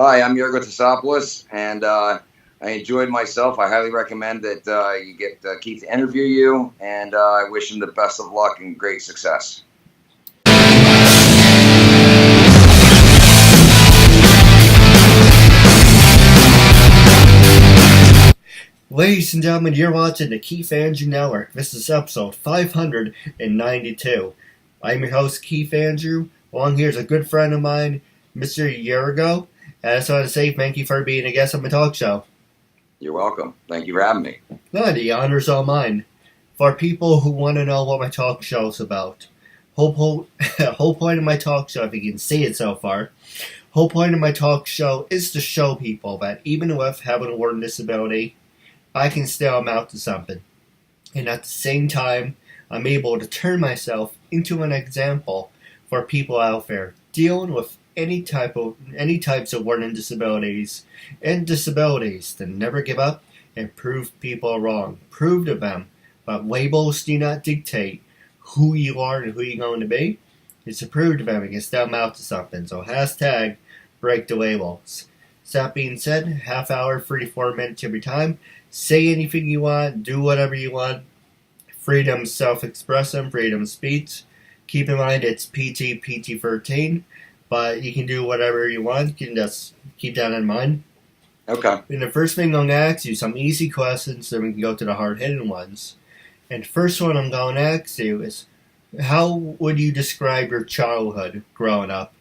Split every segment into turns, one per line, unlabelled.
Hi, I'm Yurgo Tasiopoulos, and I enjoyed myself. I highly recommend that you get Keith to interview you, and I wish him the best of luck and great success.
Ladies and gentlemen, you're watching the KeithAndrewNetWork. This is episode 592. I'm your host, Keith Andrew. Along here is a good friend of mine, Mr. Yurgo. And I just want to say thank you for being a guest on my talk show.
You're welcome. Thank you for having me.
No, the honor's all mine. For people who want to know what my talk show is about, whole point of my talk show, if you can see it so far, whole point of my talk show is to show people that even with having a learning disability, I can still amount to something. And at the same time, I'm able to turn myself into an example for people out there dealing with any types of learning disabilities and disabilities to never give up and prove people wrong. Prove to them that labels do not dictate who you are and who you're going to be. It's to prove to them you can still amount to something. So hashtag break the labels. So that being said, half hour, 34 minutes every time. Say anything you want, do whatever you want. Freedom self-expression, freedom speech. Keep in mind it's PG-13, but you can do whatever you want. You can just keep that in mind.
Okay.
And the first thing I'm going to ask you, some easy questions, then we can go to the hard-hitting ones. And the first one I'm going to ask you is, how would you describe your childhood growing up?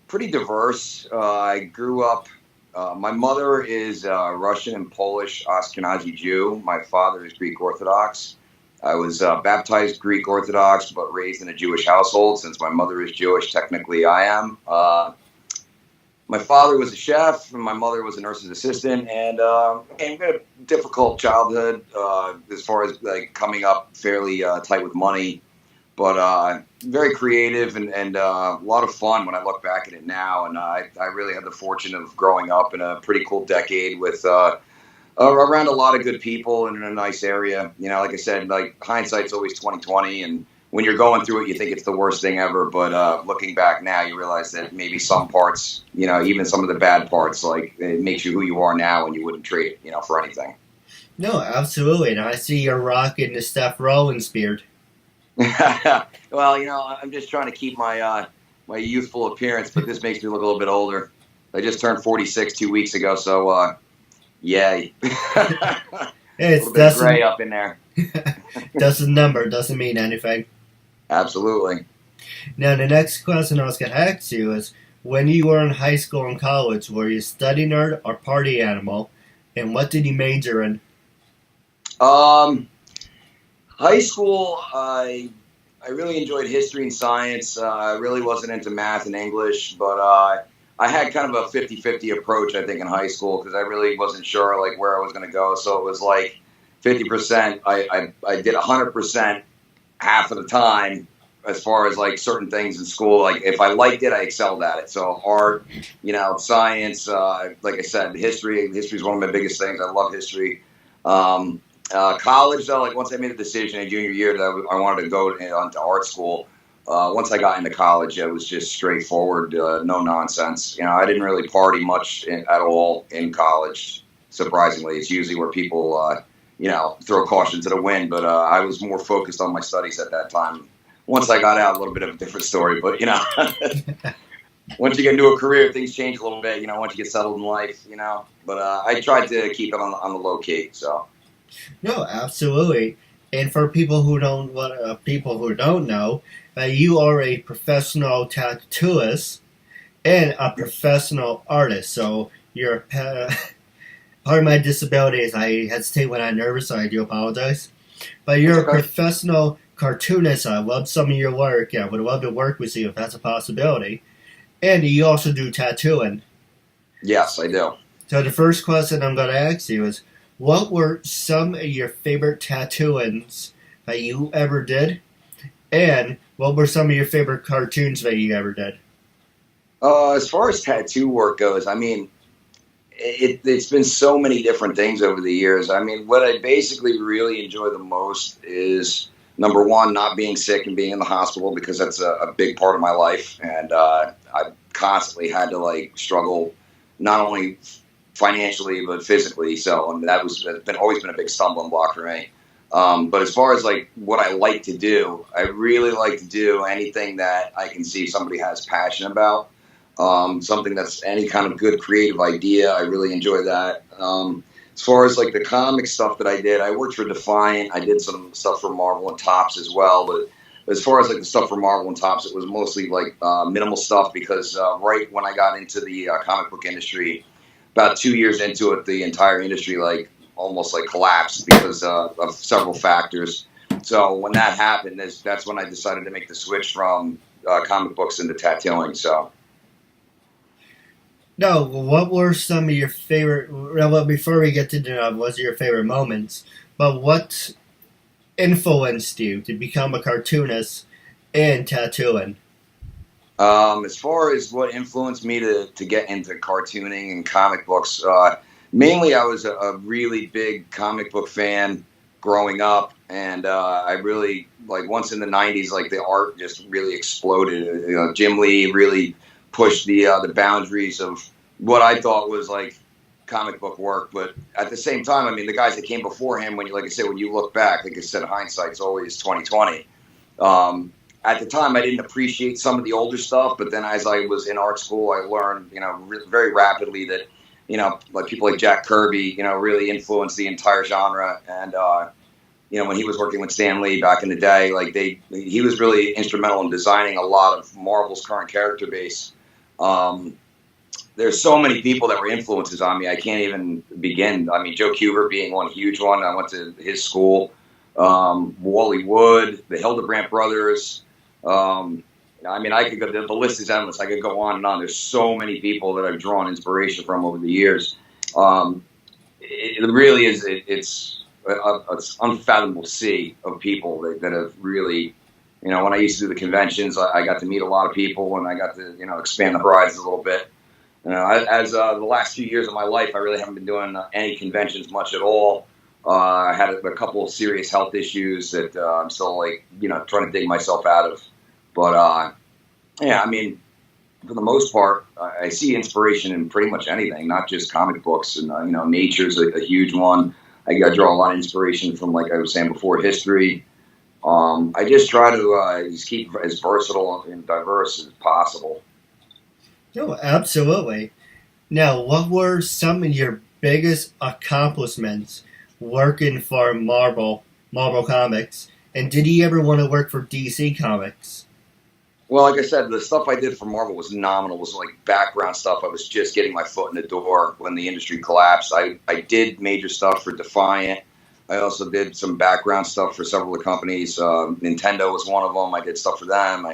Pretty diverse. I grew up. My mother is Russian and Polish Ashkenazi Jew. My father is Greek Orthodox. I was baptized Greek Orthodox, but raised in a Jewish household. Since my mother is Jewish, technically I am. My father was a chef, and my mother was a nurse's assistant, and had a difficult childhood as far as like coming up fairly tight with money, but very creative and a lot of fun when I look back at it now. And I really had the fortune of growing up in a pretty cool decade with around a lot of good people and in a nice area. You know, like I said, like hindsight's always 20/20, and when you're going through it, you think it's the worst thing ever. But looking back now, you realize that maybe some parts, you know, even some of the bad parts, like it makes you who you are now, and you wouldn't trade it, you know, for anything.
No, absolutely. And I see you're rocking the Steph Rollins beard.
Well, you know, I'm just trying to keep my my youthful appearance, but this makes me look a little bit older. I just turned 46 2 weeks ago, so yay.
It's
a little bit of gray up in there.
Doesn't number, doesn't mean anything.
Absolutely.
Now, the next question I was going to ask you is, when you were in high school and college, were you a study nerd or party animal, and what did you major in?
High school, I really enjoyed history and science. I really wasn't into math and English, but I had kind of a 50-50 approach, I think, in high school because I really wasn't sure like where I was going to go. So it was like 50%. I did 100% half of the time as far as like certain things in school. Like if I liked it, I excelled at it. So art, you know, science, like I said, history is one of my biggest things. I love history. College, though, like once I made a decision in junior year that I wanted to go into art school, once I got into college, it was just straightforward, no nonsense. You know, I didn't really party much at all in college. Surprisingly, it's usually where people, you know, throw caution to the wind. But I was more focused on my studies at that time. Once I got out, a little bit of a different story. But you know, once you get into a career, things change a little bit. You know, once you get settled in life, you know. But I tried to keep it on the low key. So.
No, absolutely. And for people who don't know, you are a professional tattooist and a professional artist. So you're part of my disability is I hesitate when I'm nervous, so I do apologize. But you're a professional cartoonist. I love some of your work. I would love to work with you if that's a possibility. And you also do tattooing.
Yes, I do.
So the first question I'm going to ask you is, what were some of your favorite tattooings that you ever did? And what were some of your favorite cartoons that you ever did?
As far as tattoo work goes, I mean, it's been so many different things over the years. I mean, what I basically really enjoy the most is, number one, not being sick and being in the hospital because that's a big part of my life. And I've constantly had to like struggle, not only financially but physically. So that's always been a big stumbling block for me. But as far as like what I like to do, I really like to do anything that I can see somebody has passion about. Something that's any kind of good creative idea. I really enjoy that. As far as like the comic stuff that I did, I worked for Defiant. I did some stuff for Marvel and Topps as well. But as far as like the stuff for Marvel and Topps, it was mostly like minimal stuff because right when I got into the comic book industry, about 2 years into it, the entire industry like almost like collapsed because of several factors. So when that happened, that's when I decided to make the switch from comic books into tattooing. So.
No, what were some of your favorite? Well, before we get to what's your favorite moments, but what influenced you to become a cartoonist and tattooing?
As far as what influenced me to get into cartooning and comic books, mainly I was a really big comic book fan growing up, and I really like once in the '90s, like the art just really exploded. You know, Jim Lee really pushed the boundaries of what I thought was like comic book work. But at the same time, I mean, the guys that came before him, when you look back, like I said, hindsight's always 20/20. At the time, I didn't appreciate some of the older stuff, but then as I was in art school, I learned, very rapidly that, like people like Jack Kirby, really influenced the entire genre. And, when he was working with Stan Lee back in the day, like he was really instrumental in designing a lot of Marvel's current character base. There's so many people that were influences on me. I can't even begin. I mean, Joe Kubert being one huge one. I went to his school. Wally Wood, the Hildebrandt brothers. I mean, I could go. The list is endless. I could go on and on. There's so many people that I've drawn inspiration from over the years. It really is. It's an unfathomable sea of people that have really, when I used to do the conventions, I got to meet a lot of people, and I got to, expand the horizons a little bit. As the last few years of my life, I really haven't been doing any conventions much at all. I had a couple of serious health issues that I'm still trying to dig myself out of. But yeah, I mean, for the most part, I see inspiration in pretty much anything, not just comic books. And nature's a huge one. I draw a lot of inspiration from, like I was saying before, history. I just try to just keep as versatile and diverse as possible.
No, absolutely. Now, what were some of your biggest accomplishments working for Marvel Comics, and did you ever want to work for DC Comics?
Well, like I said, the stuff I did for Marvel was nominal. It was like background stuff. I was just getting my foot in the door when the industry collapsed. I did major stuff for Defiant. I also did some background stuff for several of the companies. Nintendo was one of them. I did stuff for them.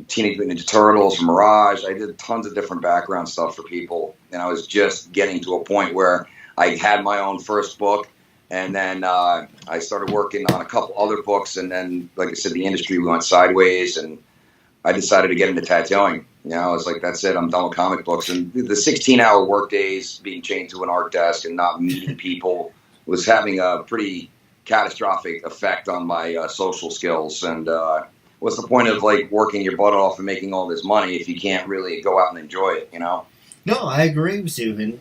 Teenage Mutant Ninja Turtles, for Mirage. I did tons of different background stuff for people, and I was just getting to a point where I had my own first book, and then I started working on a couple other books, and then, like I said, the industry went sideways, and I decided to get into tattooing. I was like, that's it, I'm done with comic books. And the 16-hour work days, being chained to an art desk and not meeting people, was having a pretty catastrophic effect on my social skills. And what's the point of like working your butt off and making all this money if you can't really go out and enjoy it, No,
I agree with you, and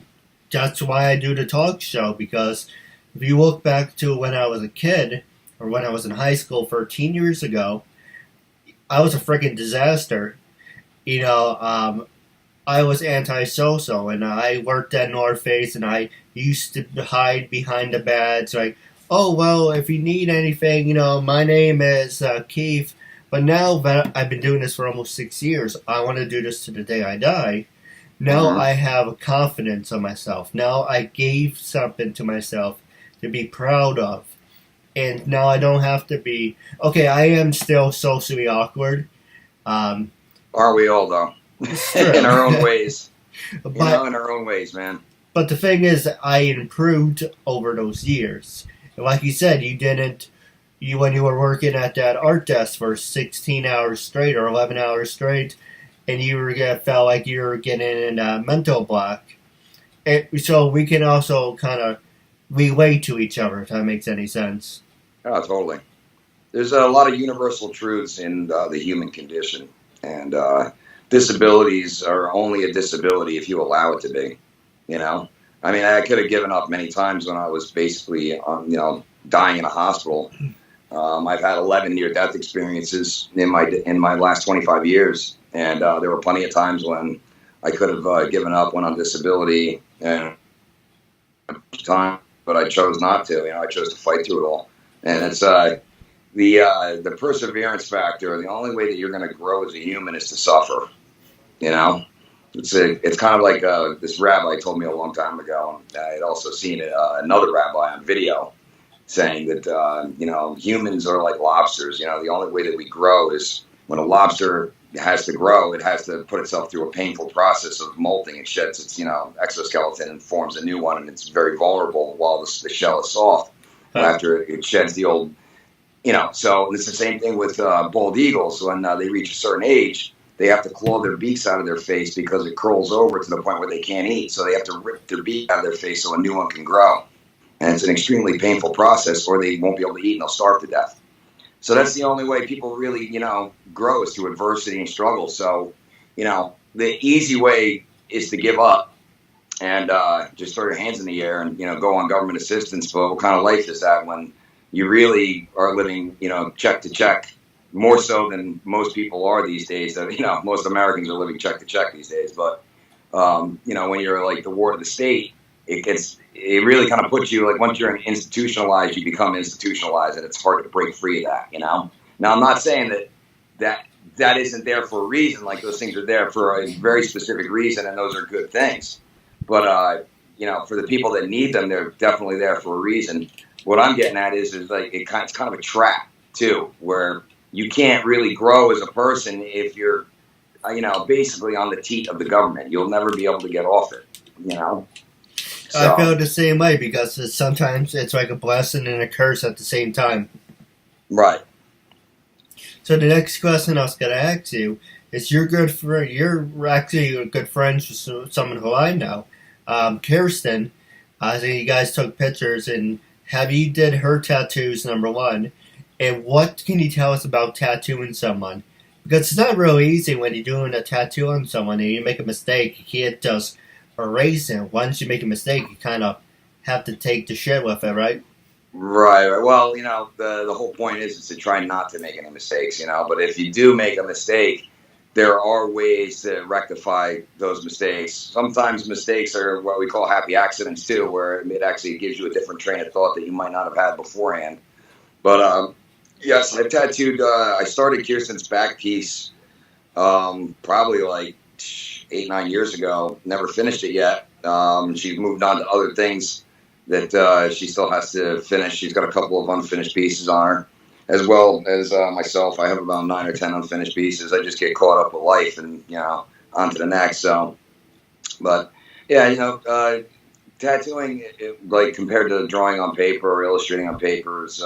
that's why I do the talk show, because if you look back to when I was a kid, or when I was in high school 13 years ago, I was a freaking disaster. I was antisocial, and I worked at North Face, and I used to hide behind the badge, like, oh, well, if you need anything, my name is Keith. But now that I've been doing this for almost 6 years, I want to do this to the day I die. Now I have a confidence in myself. Now I gave something to myself to be proud of. And now I don't have to be... Okay, I am still socially awkward.
Aren't we all, though? In our own ways. In our own ways, man.
But the thing is, I improved over those years. And like you said, when you were working at that art desk for 16 hours straight or 11 hours straight, and felt like you were getting in a mental block. So we can also kind of relate to each other, if that makes any sense.
Oh, totally. There's a lot of universal truths in the human condition. And disabilities are only a disability if you allow it to be. You know, I mean, I could have given up many times when I was basically, dying in a hospital. I've had 11 near-death experiences in my last 25 years, and there were plenty of times when I could have given up, went on disability, and time, but I chose not to. I chose to fight through it all, and it's the perseverance factor. The only way that you're going to grow as a human is to suffer. You know, it's kind of like this rabbi told me a long time ago. I had also seen another rabbi on video saying that humans are like lobsters. The only way that we grow is when a lobster has to grow, it has to put itself through a painful process of molting. It sheds its exoskeleton and forms a new one, and it's very vulnerable while the shell is soft. After it sheds the old, So it's the same thing with bald eagles. When they reach a certain age, they have to claw their beaks out of their face because it curls over to the point where they can't eat. So they have to rip their beak out of their face so a new one can grow. And it's an extremely painful process, or they won't be able to eat and they'll starve to death. So that's the only way people really, grow is through adversity and struggle. So, the easy way is to give up and just throw your hands in the air and, go on government assistance. But what kind of life is that when you really are living, check to check, more so than most people are these days? Most Americans are living check to check these days. But, when you're like the ward of the state, it really kind of puts you, like, once you're institutionalized, you become institutionalized, and it's hard to break free of that, Now, I'm not saying that isn't there for a reason. Like, those things are there for a very specific reason, and those are good things. But, for the people that need them, they're definitely there for a reason. What I'm getting at is like, it's kind of a trap, too, where you can't really grow as a person if you're, basically on the teat of the government. You'll never be able to get off it, So.
I feel the same way because sometimes it's like a blessing and a curse at the same time.
Right.
So the next question I was going to ask you is, you're actually good friends with someone who I know, Kirsten. I think you guys took pictures, and have you did her tattoos, number one, and what can you tell us about tattooing someone? Because it's not real easy when you're doing a tattoo on someone and you make a mistake. You can't just erase it. Once you make a mistake, you kind of have to take the shit with it, right?
Right. Well, the whole point is to try not to make any mistakes, But if you do make a mistake, there are ways to rectify those mistakes. Sometimes mistakes are what we call happy accidents, too, where it actually gives you a different train of thought that you might not have had beforehand. But, yes, I've tattooed, I started Kirsten's back piece probably like 8-9 years ago. Never finished it yet. She's moved on to other things that she still has to finish. She's got a couple of unfinished pieces on her, as well as myself. I have about 9 or 10 unfinished pieces. I just get caught up with life and on to the next. So, but yeah, tattooing, like, compared to drawing on paper or illustrating on paper, is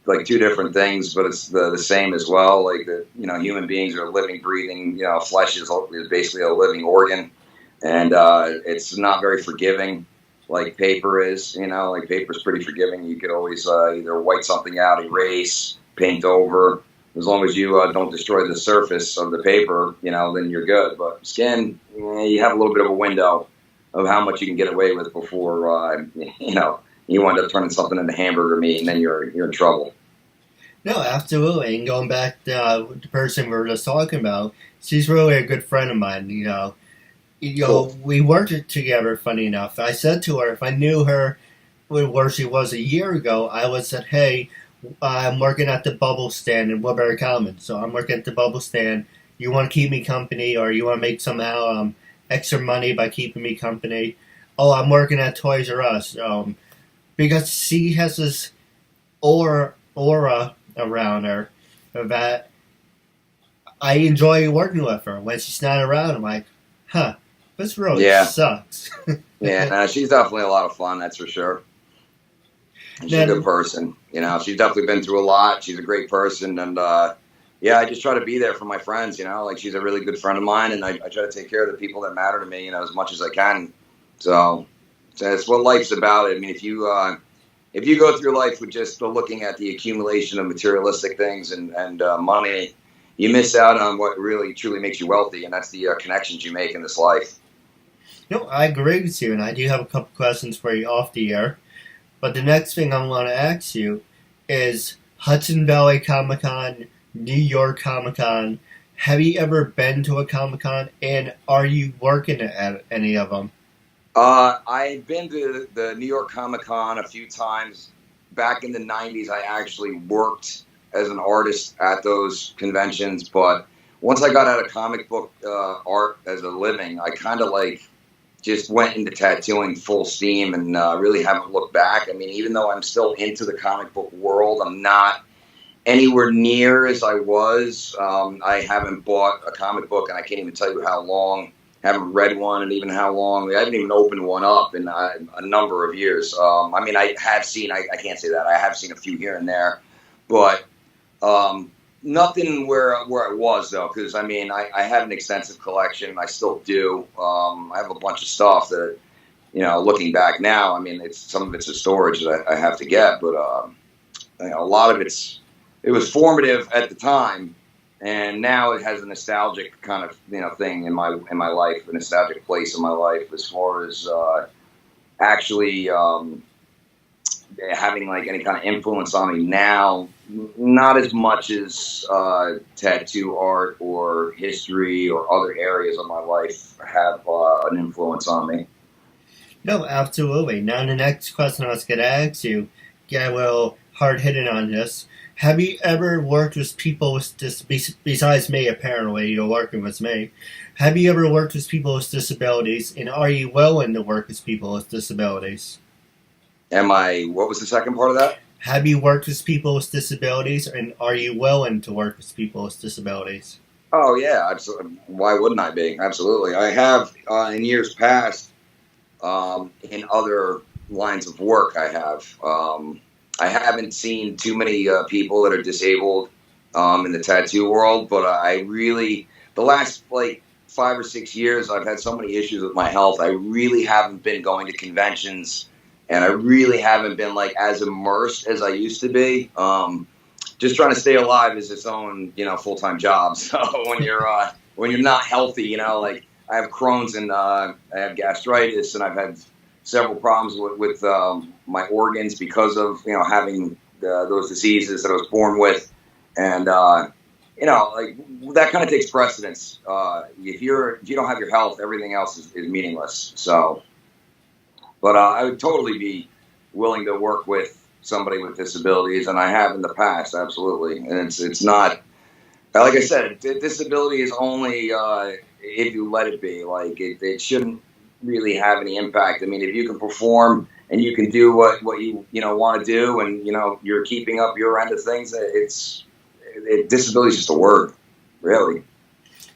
like two different things, but it's the same as well. Like, human beings are living, breathing. Flesh is basically a living organ, and it's not very forgiving like paper is. Like, paper's pretty forgiving. You could always either white something out, erase, paint over. As long as you don't destroy the surface of the paper, then you're good. But skin, you have a little bit of a window of how much you can get away with before you end up turning something into hamburger meat, and then you're in trouble.
No, absolutely. And going back to the person we were just talking about, she's really a good friend of mine.
Cool.
We worked together, funny enough. I said to her, if I knew her where she was a year ago, I would have said, hey, I'm working at the bubble stand in Woodbury Commons. So I'm working at the bubble stand. You want to keep me company, or you want to make somehow extra money by keeping me company? Oh, I'm working at Toys R Us. Because she has this aura around her that I enjoy working with her. When she's not around, I'm like, this really sucks.
Yeah, she's definitely a lot of fun, that's for sure. She's a good person. She's definitely been through a lot. She's a great person, and I just try to be there for my friends. Like, she's a really good friend of mine, and I try to take care of the people that matter to me, as much as I can. So it's what life's about. I mean, if you go through life with just looking at the accumulation of materialistic things and money, you miss out on what really truly makes you wealthy, and that's the connections you make in this life.
No, I agree with you, and I do have a couple questions for you off the air. But the next thing I want to ask you is Hudson Valley Comic Con, New York Comic Con. Have you ever been to a Comic Con, and are you working at any of them?
I've been to the New York Comic Con a few times. Back in the 90s, I actually worked as an artist at those conventions. But once I got out of comic book art as a living, I kind of just went into tattooing full steam and really haven't looked back. I mean, even though I'm still into the comic book world, I'm not anywhere near as I was. I haven't bought a comic book, and I can't even tell you how long. Haven't read one, and even how long. I haven't even opened one up in a number of years. I mean, I have seen. I can't say that. I have seen a few here and there, but nothing where I was though. Because I mean, I have an extensive collection. I still do. I have a bunch of stuff that, looking back now, I mean, some of it's a storage that I have to get, but a lot of it was formative at the time. And now it has a nostalgic kind of thing in my life, a nostalgic place in my life as far as actually having any kind of influence on me now. Not as much as tattoo art or history or other areas of my life have an influence on me.
No, absolutely. Now the next question I was going to ask you, get a little hard hitting on this. Have you ever worked with people with besides me, apparently, you're working with me. Have you ever worked with people with disabilities, and are you willing to work with people with disabilities?
What was the second part of that?
Have you worked with people with disabilities, and are you willing to work with people with disabilities?
Oh, yeah. Why wouldn't I be? Absolutely. I have, in years past, in other lines of work, I haven't seen too many people that are disabled in the tattoo world, but the last 5 or 6 years, I've had so many issues with my health. I really haven't been going to conventions, and I really haven't been as immersed as I used to be. Just trying to stay alive is its own, full-time job. So when you're not healthy, I have Crohn's and I have gastritis, and I've had several problems with my organs because of having those diseases that I was born with, and that kind of takes precedence. If you don't have your health, everything else is meaningless. So, but I would totally be willing to work with somebody with disabilities, and I have in the past, absolutely. And it's not, like I said, disability is only if you let it be. It shouldn't really have any impact. I mean, if you can perform and you can do what you want to do, and you're keeping up your end of things, disability is just a word, really.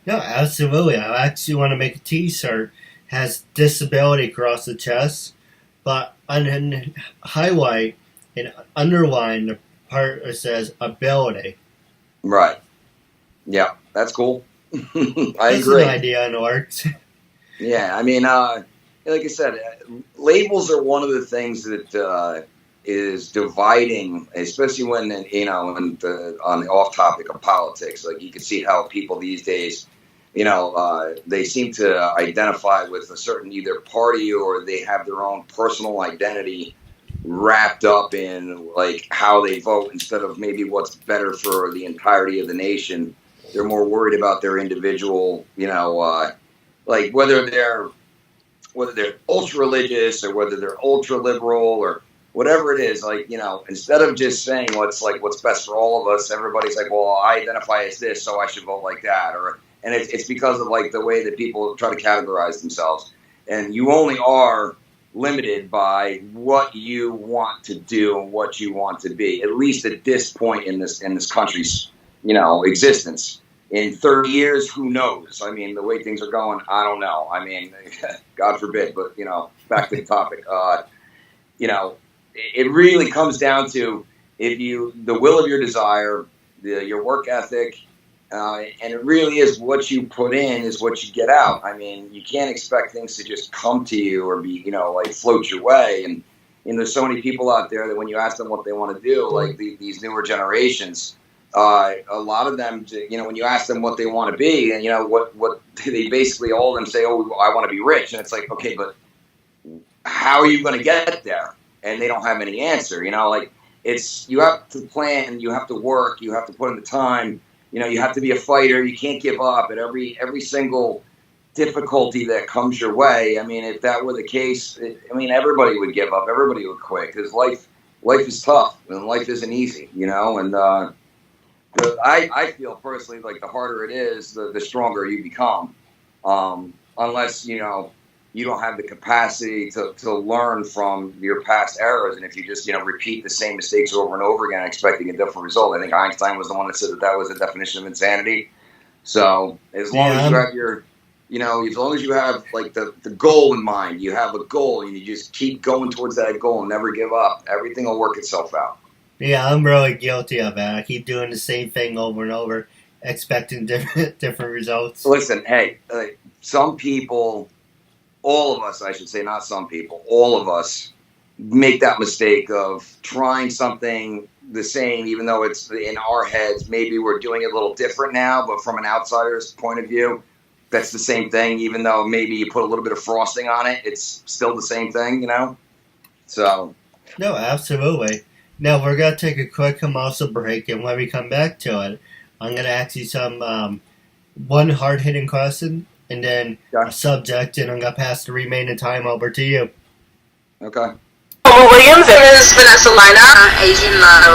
No, absolutely. I actually want to make a T-shirt has disability across the chest, but on highlight and underline the part that says ability.
Right. Yeah, that's cool. I
That's
agree.
An idea in the works.
Yeah, I mean, like I said, labels are one of the things that is dividing, especially when on the off topic of politics. Like, you can see how people these days, they seem to identify with a certain either party, or they have their own personal identity wrapped up in how they vote instead of maybe what's better for the entirety of the nation. They're more worried about their individual, whether they're ultra religious or whether they're ultra liberal or whatever it is. Instead of just saying what's best for all of us, everybody's like, well, I identify as this, so I should vote like that. And it's because of the way that people try to categorize themselves. And you only are limited by what you want to do and what you want to be, at least at this point in this country's existence. In 30 years, who knows? I mean, the way things are going, I don't know. I mean, God forbid, but, back to the topic. It really comes down to the will of your desire, your work ethic, and it really is what you put in is what you get out. I mean, you can't expect things to just come to you or be, float your way. And there's so many people out there that when you ask them what they want to do, these newer generations, a lot of them, when you ask them what they want to be, and what they basically all of them say, oh, I want to be rich, and it's like, okay, but how are you going to get there? And they don't have any answer. You have to plan, you have to work, you have to put in the time. You have to be a fighter. You can't give up at every single difficulty that comes your way. I mean, if that were the case, everybody would give up. Everybody would quit, because life is tough and life isn't easy. And I feel personally like the harder it is, the stronger you become. Unless you don't have the capacity to learn from your past errors, and if you just repeat the same mistakes over and over again, expecting a different result. I think Einstein was the one that said that was the definition of insanity. So as long as you have as long as you have like the goal in mind, you have a goal, and you just keep going towards that goal and never give up, everything will work itself out.
Yeah, I'm really guilty of that. I keep doing the same thing over and over, expecting different results.
Listen, hey, some people, all of us, I should say, not some people, all of us make that mistake of trying something the same, even though it's in our heads, maybe we're doing it a little different now, but from an outsider's point of view, that's the same thing, even though maybe you put a little bit of frosting on it, it's still the same thing, So.
No, absolutely. Now, we're going to take a quick commercial break, and when we come back to it, I'm going to ask you some one hard-hitting question, and then a subject, and I'm going to pass the remaining time over to you.
Okay.
Williams. This is Vanessa Lina. Adrian Lotto.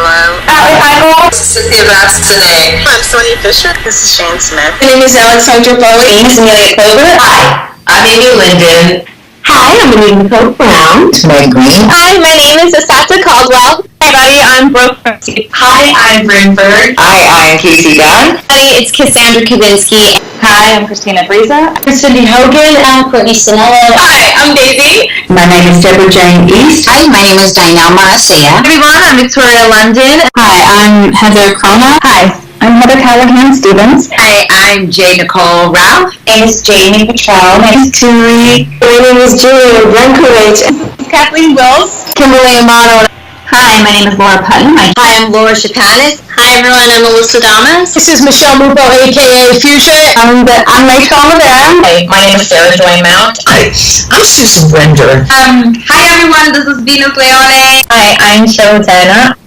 Michael. Cynthia Bastinet. I'm Sonia Fisher. This is Shane Smith. My name is Alexandra Bowie. My name is Amelia Clover. Hi, I'm Amy Linden. Hi, I'm Anita Nicole Brown. Meg Green. Hi, my name is Asata Caldwell. Hi, everybody, I'm Brooke Percy. Hi, I'm Brynford. Hi, I'm Casey Dunn. Hi, it's Cassandra Kavinsky. Hi, I'm Christina Briza. I'm Cindy Hogan. I'm Courtney Sinella. Hi, I'm Daisy. My name is Deborah Jane East. Hi, my name is Danielle Marcia. Hi, everyone, I'm Victoria London. Hi, I'm Heather Crona. Hi, I'm Heather Callahan Stevens. Hi, I'm Jay Nicole Ralph. My name is Jamie Petrell. My name is Turi. My name is Julia Blankovich. Kathleen Wills. Kimberly Amano. Hi, my name is Laura Putton. Hi, I'm Laura Chapanis. Hi, everyone, I'm Melissa Damas. This is Michelle Mupo, a.k.a. Fuchsia. I'm Rachel Olivera. Hi, my name is Sarah Joy Mount. Hi, I'm Susan Brender. Hi, everyone, this is Venus Leone. Hi, I'm Showtana.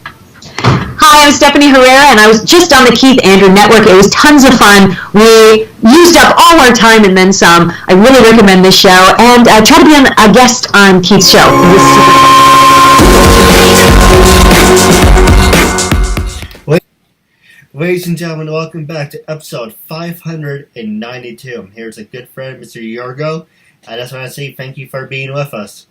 Hi, I'm Stephanie Herrera, and I was just on the Keith Andrew Network. It was tons of fun. We used up all our time and then some. I really recommend this show, and try to be a guest on Keith's show. It was super fun.
Ladies and gentlemen, welcome back to episode 592. Here's a good friend, Mr. Yurgo. I just want to say thank you for being with us.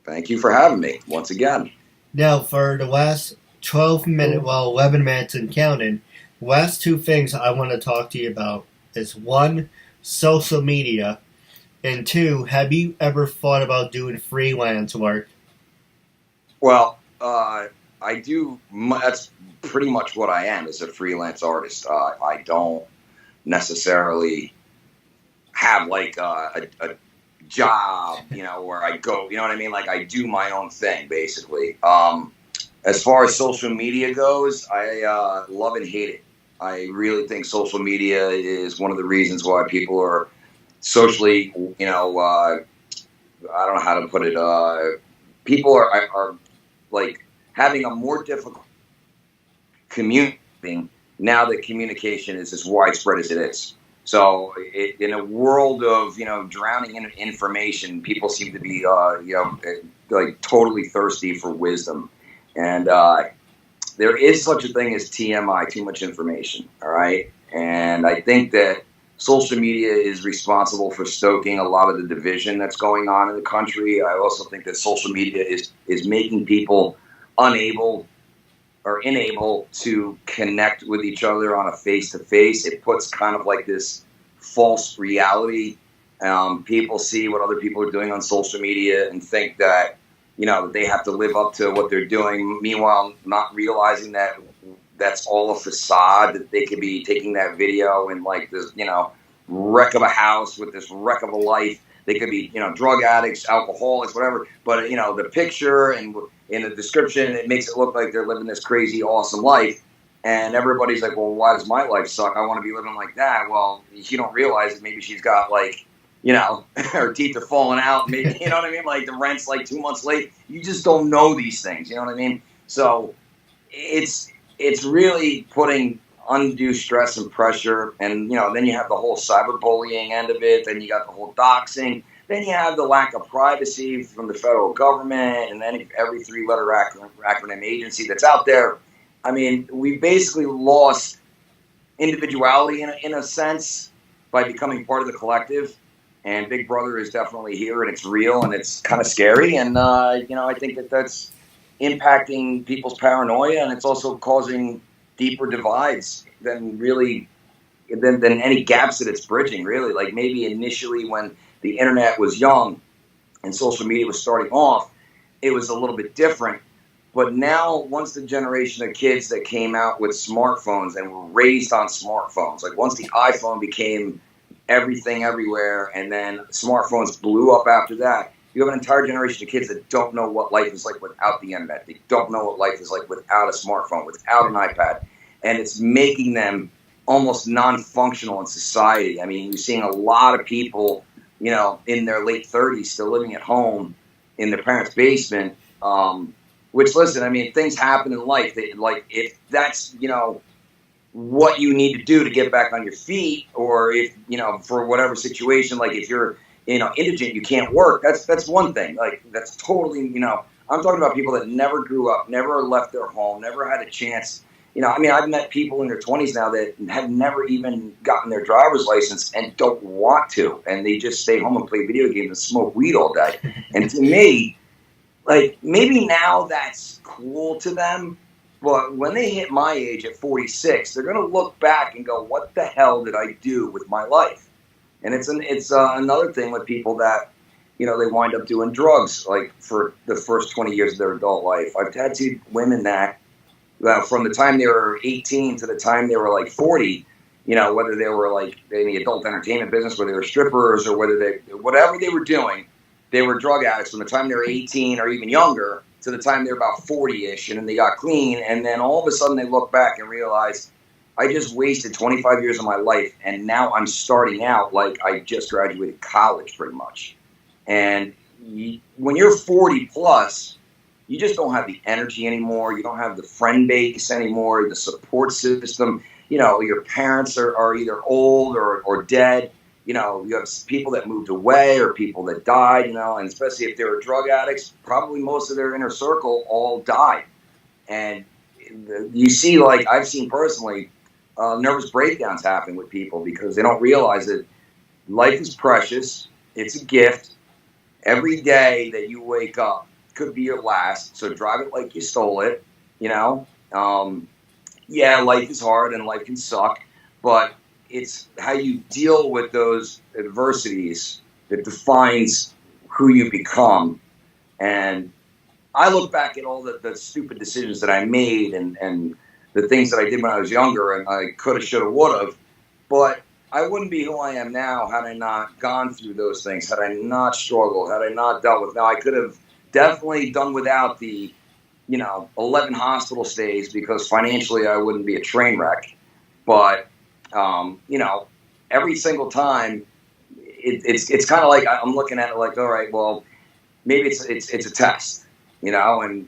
Thank you for having me once again.
Now, for the last 11 minutes and counting, the last two things I want to talk to you about is one, social media, and two, have you ever thought about doing freelance work?
Well, I do. That's pretty much what I am, is a freelance artist. I don't necessarily have like a job, where I go, you know what I mean? Like I do my own thing, basically. As far as social media goes, I love and hate it. I really think social media is one of the reasons why people are socially, I don't know how to put it. People are like having a more difficult communicating now that communication is as widespread as it is. So in a world of, drowning in information, people seem to be, like totally thirsty for wisdom. And there is such a thing as TMI, too much information, all right? And I think that social media is responsible for stoking a lot of the division that's going on in the country. I also think that social media is making people unable or unable to connect with each other on a face-to-face. It puts kind of like this false reality. People see what other people are doing on social media and think that, they have to live up to what they're doing. Meanwhile, not realizing that that's all a facade, that they could be taking that video and like this, wreck of a house with this wreck of a life. They could be, drug addicts, alcoholics, whatever. But, the picture and in the description, it makes it look like they're living this crazy, awesome life. And everybody's like, well, why does my life suck? I want to be living like that. Well, you don't realize that maybe she's got like, her teeth are falling out. Maybe, you know what I mean? Like the rent's like 2 months late. You just don't know these things. You know what I mean? So it's really putting undue stress and pressure. And, then you have the whole cyberbullying end of it. Then you got the whole doxing. Then you have the lack of privacy from the federal government. And then every three-letter acronym agency that's out there. I mean, we basically lost individuality in a sense by becoming part of the collective. And Big Brother is definitely here, and it's real, and it's kind of scary. And, I think that's impacting people's paranoia, and it's also causing deeper divides than any gaps that it's bridging, really. Like maybe initially when the internet was young and social media was starting off, it was a little bit different. But now, once the generation of kids that came out with smartphones and were raised on smartphones, like once the iPhone became everything everywhere, and then smartphones blew up after that, you have an entire generation of kids that don't know what life is like without the internet. They don't know what life is like without a smartphone, without an iPad. And it's making them almost non-functional in society. I mean, you're seeing a lot of people, in their late 30s still living at home in their parents' basement. Which, listen, I mean, things happen in life. If that's, what you need to do to get back on your feet, or if, for whatever situation, like if you're, indigent, you can't work. That's one thing. Like, that's totally, I'm talking about people that never grew up, never left their home, never had a chance. I've met people in their 20s now that have never even gotten their driver's license and don't want to. And they just stay home and play video games and smoke weed all day. And to me, like, maybe now that's cool to them, but when they hit my age at 46, they're going to look back and go, what the hell did I do with my life? And it's another thing with people that, they wind up doing drugs, like, for the first 20 years of their adult life. I've tattooed women that, from the time they were 18 to the time they were, like, 40, whether they were, like, in the adult entertainment business, whether they were strippers or whatever they were doing, they were drug addicts from the time they were 18 or even younger to the time they were about 40-ish, and then they got clean, and then all of a sudden they look back and realize, I just wasted 25 years of my life, and now I'm starting out like I just graduated college pretty much. And when you're 40 plus, you just don't have the energy anymore. You don't have the friend base anymore, the support system. Your parents are either old or dead. You have people that moved away or people that died, and especially if they were drug addicts, probably most of their inner circle all died. And you see, like I've seen personally, nervous breakdowns happen with people because they don't realize that life is precious. It's a gift. Every day that you wake up could be your last, so drive it like you stole it, Yeah, life is hard and life can suck, but it's how you deal with those adversities that defines who you become. And I look back at all the stupid decisions that I made and the things that I did when I was younger, and I could have, should have, would have. But I wouldn't be who I am now had I not gone through those things, had I not struggled, had I not dealt with. Now, I could have definitely done without the, 11 hospital stays because financially I wouldn't be a train wreck. But every single time, it's kind of like I'm looking at it like, all right, well, maybe it's a test, and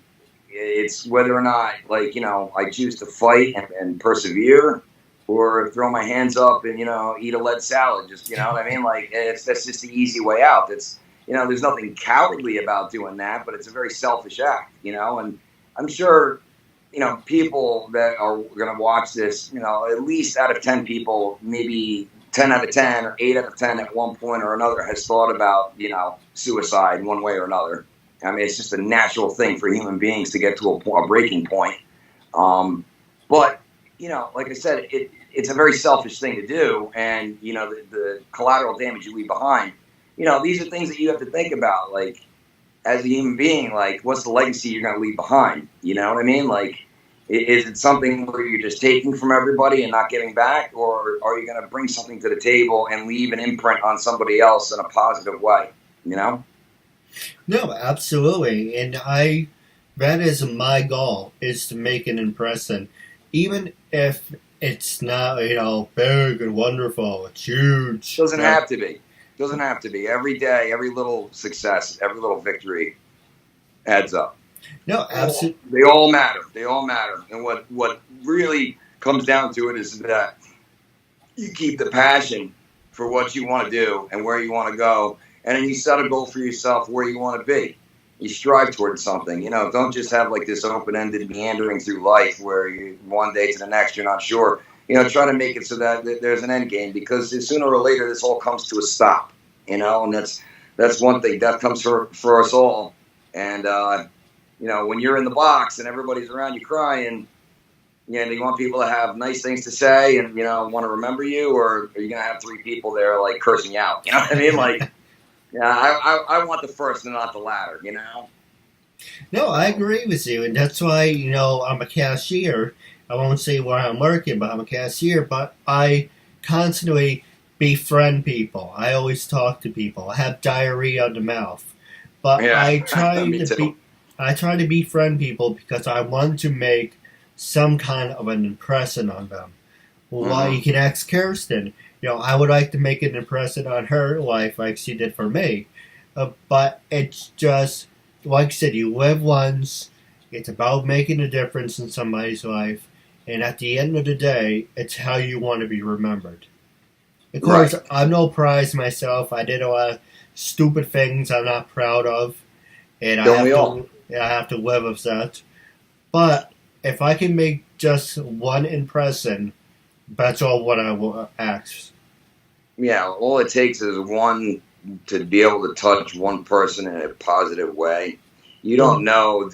it's whether or not, like, I choose to fight and persevere, or throw my hands up and eat a lead salad. Just what I mean. Like that's just the easy way out. It's there's nothing cowardly about doing that, but it's a very selfish act. And I'm sure. People that are going to watch this, at least out of 10 people, maybe 10 out of 10 or 8 out of 10 at one point or another has thought about, suicide one way or another. I mean, it's just a natural thing for human beings to get to a breaking point. But, like I said, it's a very selfish thing to do. And, the collateral damage you leave behind, these are things that you have to think about. Like, as a human being, like, what's the legacy you're going to leave behind? You know what I mean? Like, is it something where you're just taking from everybody and not giving back? Or are you going to bring something to the table and leave an imprint on somebody else in a positive way? No, absolutely. And that is my goal, is to make an impression.
even if it's not, big and wonderful, it's huge.
Doesn't have to be. Doesn't have to be. Every day, every little success, every little victory adds up.
No, absolutely.
They all matter. They all matter. And what really comes down to it is that you keep the passion for what you want to do and where you want to go, and then you set a goal for yourself where you want to be. You strive towards something. Don't just have like this open-ended meandering through life where you one day to the next you're not sure. Try to make it so that there's an end game, because sooner or later this all comes to a stop. And that's one thing. Death comes for us all. And when you're in the box and everybody's around you crying, you want people to have nice things to say and want to remember you, or are you gonna have three people there like cursing you out? You know what I mean? Like, I want the first and not the latter.
No, I agree with you, and that's why I'm a cashier. I won't say where I'm working, but I'm a cashier. But I constantly befriend people. I always talk to people. I have diarrhea on the mouth, but I try to befriend people because I want to make some kind of an impression on them. Well, you can ask Kirsten. I would like to make an impression on her life like she did for me. But it's just, like I said, you live once. It's about making a difference in somebody's life. And at the end of the day, it's how you want to be remembered. Of course, I'm no prize myself. I did a lot of stupid things I'm not proud of. And I have to live with that. But if I can make just one impression, that's all what I will ask.
Yeah, all it takes is one to be able to touch one person in a positive way. You don't know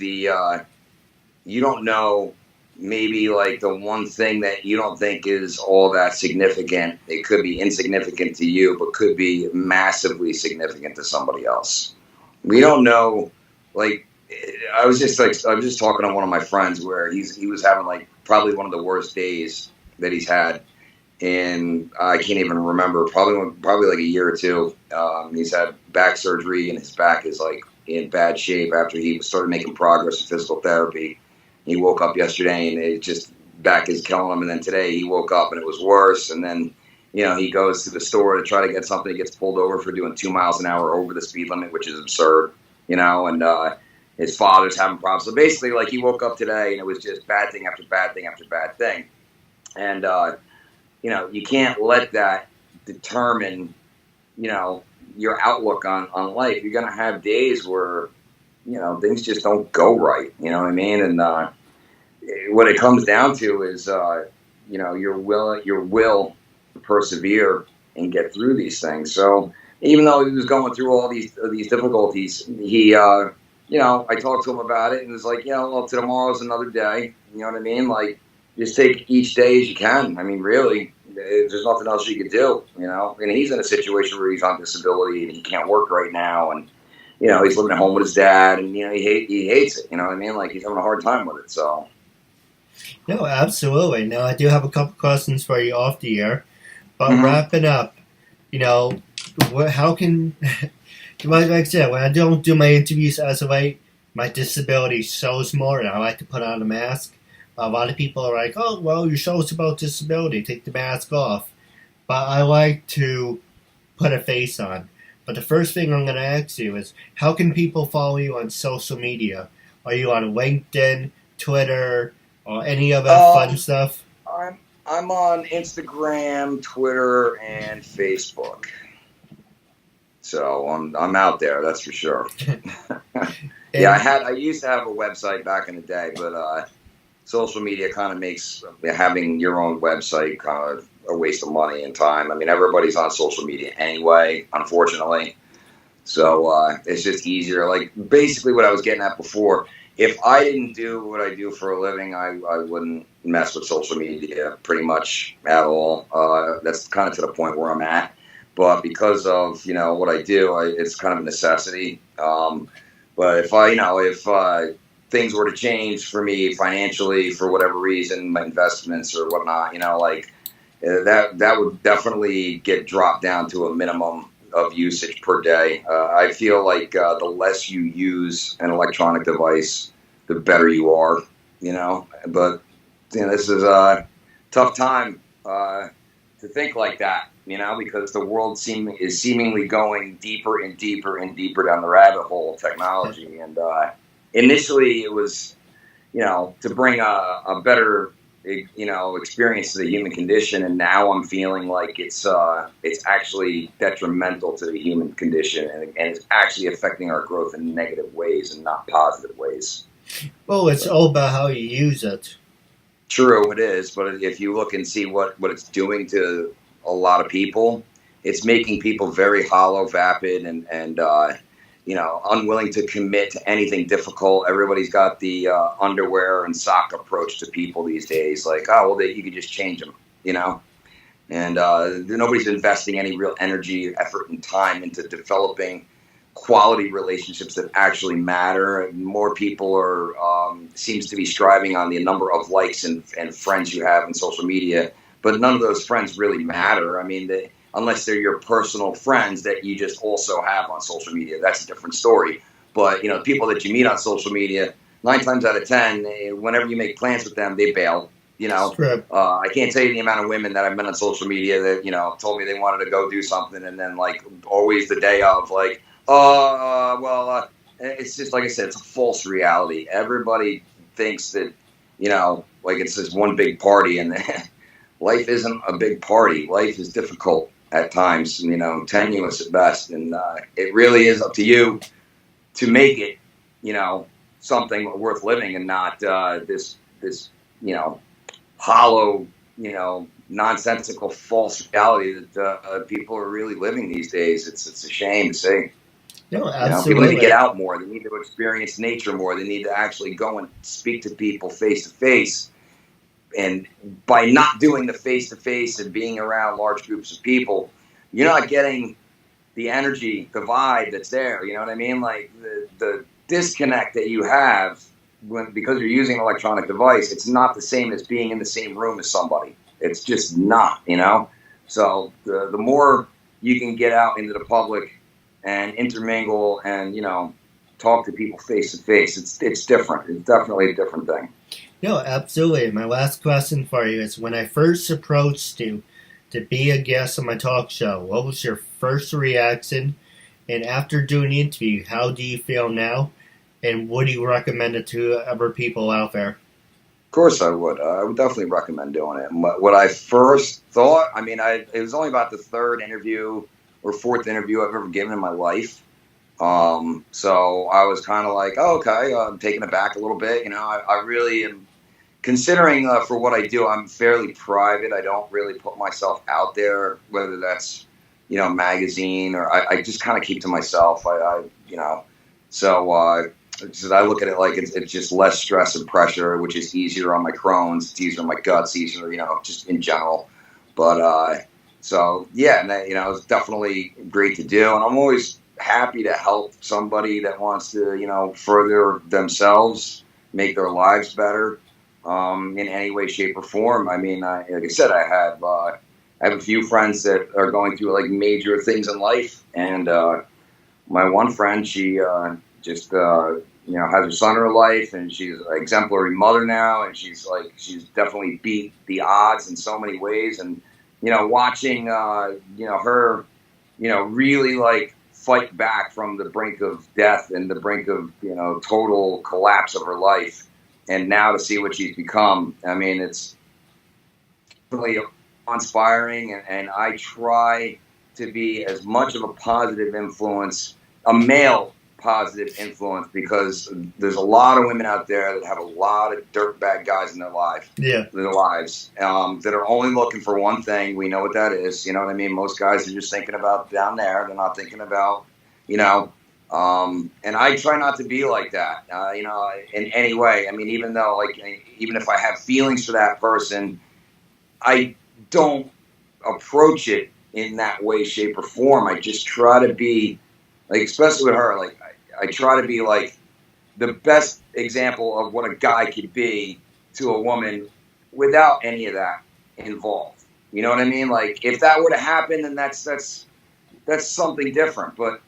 maybe like the one thing that you don't think is all that significant. It could be insignificant to you, but could be massively significant to somebody else. We don't know. Like, I was just talking to one of my friends where he was having like probably one of the worst days that he's had. And I can't even remember, probably like a year or two. He's had back surgery, and his back is like in bad shape after he started making progress in physical therapy. He woke up yesterday, and it just back is killing him. And then today he woke up, and it was worse. And then he goes to the store to try to get something. He gets pulled over for doing 2 miles an hour over the speed limit, which is absurd. And his father's having problems. So basically, like, he woke up today, and it was just bad thing after bad thing after bad thing. And you can't let that determine, your outlook on life. You're going to have days where, things just don't go right. You know what I mean? And what it comes down to is, your will to persevere and get through these things. So even though he was going through all these difficulties, he, I talked to him about it, and it was like, well, tomorrow's another day. You know what I mean? Like, just take each day as you can. I mean, really, there's nothing else you could do, And he's in a situation where he's on disability and he can't work right now, and he's living at home with his dad, and he hates it. You know what I mean? Like, he's having a hard time with it. So.
No, absolutely. Now, I do have a couple questions for you off the air, but wrapping up, how can, like I said, when I don't do my interviews as of late, my disability shows more, and I like to put on a mask. A lot of people are like, oh, well, your show's about disability. Take the mask off. But I like to put a face on. But the first thing I'm going to ask you is, how can people follow you on social media? Are you on LinkedIn, Twitter, or any other fun stuff?
I'm on Instagram, Twitter, and Facebook. So I'm out there, that's for sure. I used to have a website back in the day, but social media kind of makes having your own website kind of a waste of money and time. I mean, everybody's on social media anyway, unfortunately. So it's just easier. Like, basically what I was getting at before, if I didn't do what I do for a living, I wouldn't mess with social media pretty much at all. That's kind of to the point where I'm at. But because of, what I do, it's kind of a necessity. But if things were to change for me financially for whatever reason, my investments or whatnot, that would definitely get dropped down to a minimum of usage per day. I feel like the less you use an electronic device, the better you are, But this is a tough time to think like that, because the world is seemingly going deeper and deeper and deeper down the rabbit hole of technology. And initially, it was, to bring a better, experience to the human condition. And now I'm feeling like it's actually detrimental to the human condition, and it's actually affecting our growth in negative ways and not positive ways.
Well, it's all about how you use it.
True, it is. But if you look and see what it's doing to a lot of people, it's making people very hollow, vapid, and unwilling to commit to anything difficult. Everybody's got the underwear and sock approach to people these days. Like, oh, well, you can just change them, And nobody's investing any real energy, effort, and time into developing quality relationships that actually matter. More people are seems to be striving on the number of likes and friends you have in social media, but none of those friends really matter. I mean, unless they're your personal friends that you just also have on social media, that's a different story. But people that you meet on social media, 9 times out of 10, whenever you make plans with them, they bail. I can't tell you the amount of women that I've met on social media that told me they wanted to go do something, and then like always the day of, like, it's just, like I said, it's a false reality. Everybody thinks that, like it's this one big party, and life isn't a big party. Life is difficult at times, tenuous at best. And it really is up to you to make it, something worth living, and not this hollow, nonsensical false reality that people are really living these days. It's a shame to see.
No, absolutely.
People need to get out more. They need to experience nature more. They need to actually go and speak to people face to face. And by not doing the face to face and being around large groups of people, you're not getting the energy, the vibe that's there. You know what I mean? Like the disconnect that you have because you're using an electronic device, it's not the same as being in the same room as somebody. It's just not, So the more you can get out into the public and intermingle and, talk to people face to face, it's different. It's definitely a different thing.
No, absolutely. My last question for you is, when I first approached you to be a guest on my talk show, what was your first reaction? And after doing the interview, how do you feel now? And would you recommend it to other people out there?
Of course I would. I would definitely recommend doing it. What I first thought, it was only about the third interview or fourth interview I've ever given in my life. So I was kind of like, oh, okay, I'm taken aback a little bit. I really am considering for what I do, I'm fairly private. I don't really put myself out there, whether that's, magazine or I just kind of keep to myself. So I look at it like it's just less stress and pressure, which is easier on my chrons, it's easier on my guts, easier, just in general. But so yeah, and it's definitely great to do, and I'm always happy to help somebody that wants to, further themselves, make their lives better, in any way, shape, or form. Like I said, I have a few friends that are going through like major things in life, and my one friend, she just has her son in her life, and she's an exemplary mother now, and she's definitely beat the odds in so many ways, and watching her really like fight back from the brink of death and the brink of total collapse of her life, and now to see what she's become, it's really inspiring, and I try to be as much of a positive influence, a male positive influence, because there's a lot of women out there that have a lot of dirtbag guys in their lives, that are only looking for one thing. We know what that is. You know what I mean? Most guys are just thinking about down there. They're not thinking about, and I try not to be like that, in any way. Even though, even if I have feelings for that person, I don't approach it in that way, shape, or form. I just try to be, especially with her, I try to be like the best example of what a guy could be to a woman without any of that involved. You know what I mean? If that were to happen, then that's something different. But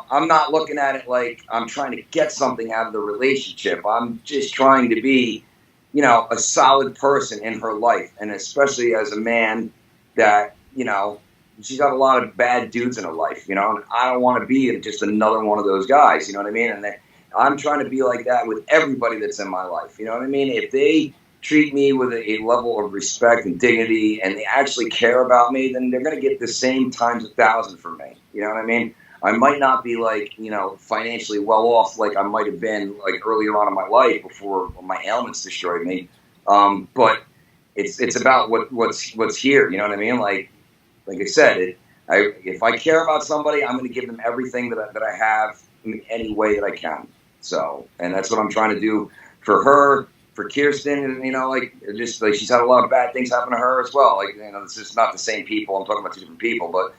I'm not looking at it like I'm trying to get something out of the relationship. I'm just trying to be a solid person in her life, and especially as a man that, she's got a lot of bad dudes in her life, and I don't want to be just another one of those guys, you know what I mean? And I'm trying to be like that with everybody that's in my life, you know what I mean? If they treat me with a level of respect and dignity, and they actually care about me, then they're going to get the same times 1,000 from me, you know what I mean? I might not be like, financially well off like I might have been like earlier on in my life before my ailments destroyed me. But it's about what's here. You know what I mean? Like I said, if I care about somebody, I'm going to give them everything that I have in any way that I can. So, and that's what I'm trying to do for her, for Kirsten, and just like she's had a lot of bad things happen to her as well. Like, it's just not the same people. I'm talking about two different people, but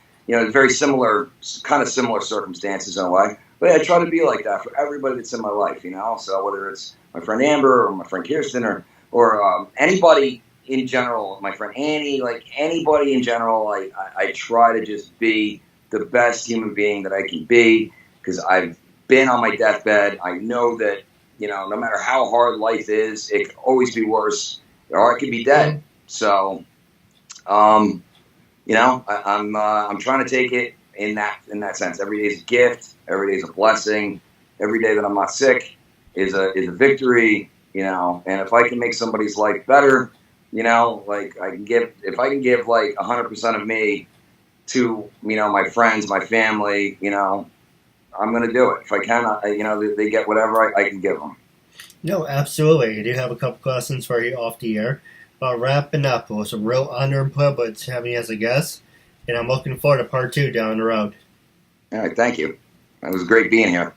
very similar, kind of similar circumstances in a way. But I try to be like that for everybody that's in my life, So whether it's my friend Amber or my friend Kirsten or anybody in general, my friend Annie, like anybody in general, I try to just be the best human being that I can be, because I've been on my deathbed. I know that, no matter how hard life is, it could always be worse, or I could be dead. So, I'm trying to take it in that sense. Every day is a gift. Every day is a blessing. Every day that I'm not sick is a victory. And if I can make somebody's life better, like if I can give like 100% of me to my friends, my family, I'm gonna do it. If I can, they get whatever I can give them.
No, absolutely. I do have a couple questions for you off the air. Wrapping up, it was a real honor and privilege having you as a guest, and I'm looking forward to part 2 down the road.
All right, thank you. It was great being here.